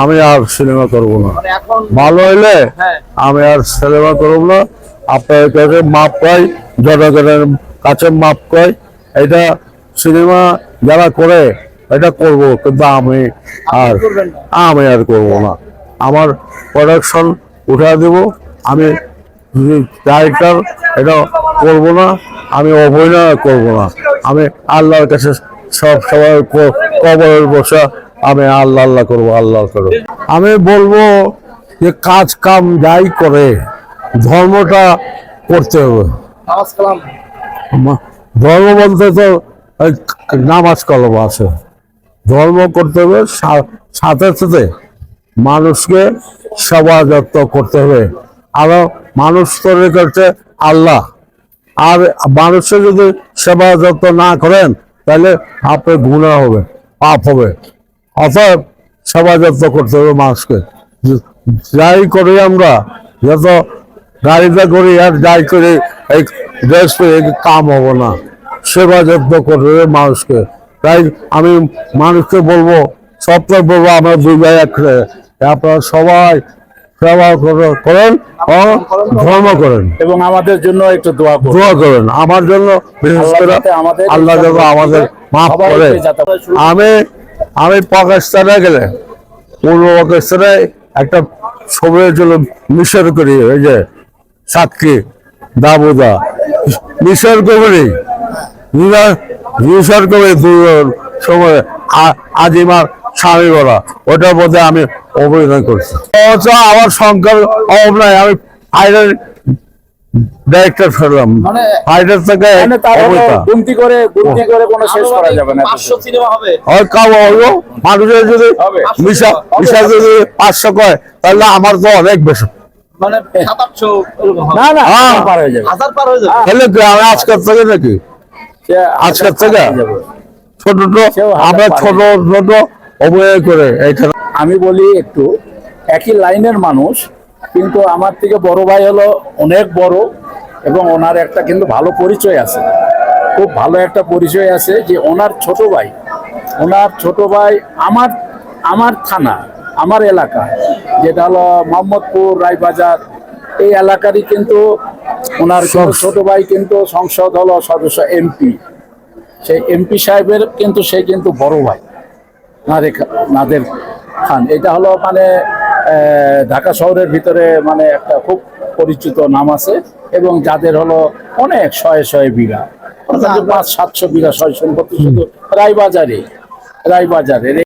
আমি আর সিনেমা করবো না, ভালো হইলে আমি আর সিনেমা করবো না। আপনার কাছে মাপ পাই, জনগণের কাছে মাপ পাই। এটা সিনেমা যারা করে এটা করবো, কিন্তু আমি আর করবো না। আমার প্রোডাকশন উঠা দেব, আমি ডাইরেক্টর এটা করবো না, আমি অভিনয় করবো না। আমি আল্লাহর কাছে সব সময় কবরের বসা আমি আল্লাহ আল্লাহ করবো, আল্লাহ করবো। আমি বলবো যে কাজ কাম যাই করে ধর্মটা করতে হবে। ধর্ম বলতে তো নামাজ কলম আছে, ধর্ম করতে হবে, সাথে সাথে মানুষকে সেবা যত্ন করতে হবে। আরো মানুষ তৈরি করছে আল্লাহ, আর মানুষের যদি সেবা যত্ন না করেন তাহলে আপনার গুনাহ হবে, পাপ হবে। অতএব সেবা যত্ন করতে হবে মানুষকে। যাই করি আমরা, যত গাড়িতে করি আর যাই করি, এই ড্রেস কাম হবো না, সেবা যত্ন করতে হবে মানুষকে। তাই আমি মানুষকে বলবো, সবটাই বলবো, আমরা দুই ভাই একসাথে, আপনারা সবাই সেবা করেন ও ধর্ম করেন, এবং আমাদের জন্য একটু দোয়া করেন আমার জন্য, বিশেষ করে আল্লাহ যেন আমাদের মাফ করে। আমি পাকিস্তানে গেলে, পূর্ব পাকিস্তানে একটা ছবির জন্য মিশর করি, এই যে সাক্ষী দাবুদা মিশর করি, মিশর করি সময় আজিমার স্বামী বলা, ওটার মধ্যে আমি অভিনয় করছি। আমার সংখ্যার অভাব নাই, আমি ডাইরেক্টর ফেললাম, ফাইটার থেকে মানুষের যদি যদি 500 কয় তাহলে আমার তো অনেক বেশি, আজকের থেকে নাকি আজকের থেকে ছোট আমরা ছোট ছোট অভিনয় করে এইখানে। আমি বলি একটু একই লাইনের মানুষ, কিন্তু আমার থেকে বড় ভাই হলো অনেক বড়, এবং ওনার একটা কিন্তু ভালো পরিচয় আছে, খুব ভালো একটা পরিচয় আছে। যে ওনার ছোট ভাই আমার থানা, আমার এলাকা যেটা হলো মোহাম্মদপুর রায়বাজার, এই এলাকারই কিন্তু ওনার ছোট ভাই কিন্তু সংসদ হলো সদস্য এমপি, সেই এমপি সাহেবের কিন্তু সে কিন্তু বড় ভাই নাদের খান। এটা হলো মানে ঢাকা শহরের ভিতরে মানে একটা খুব পরিচিত নাম আছে, এবং যাদের হলো অনেক শয়ে বিঘা, 500-700 বিঘা সয় সম্পত্তি শুধু রায়বাজারে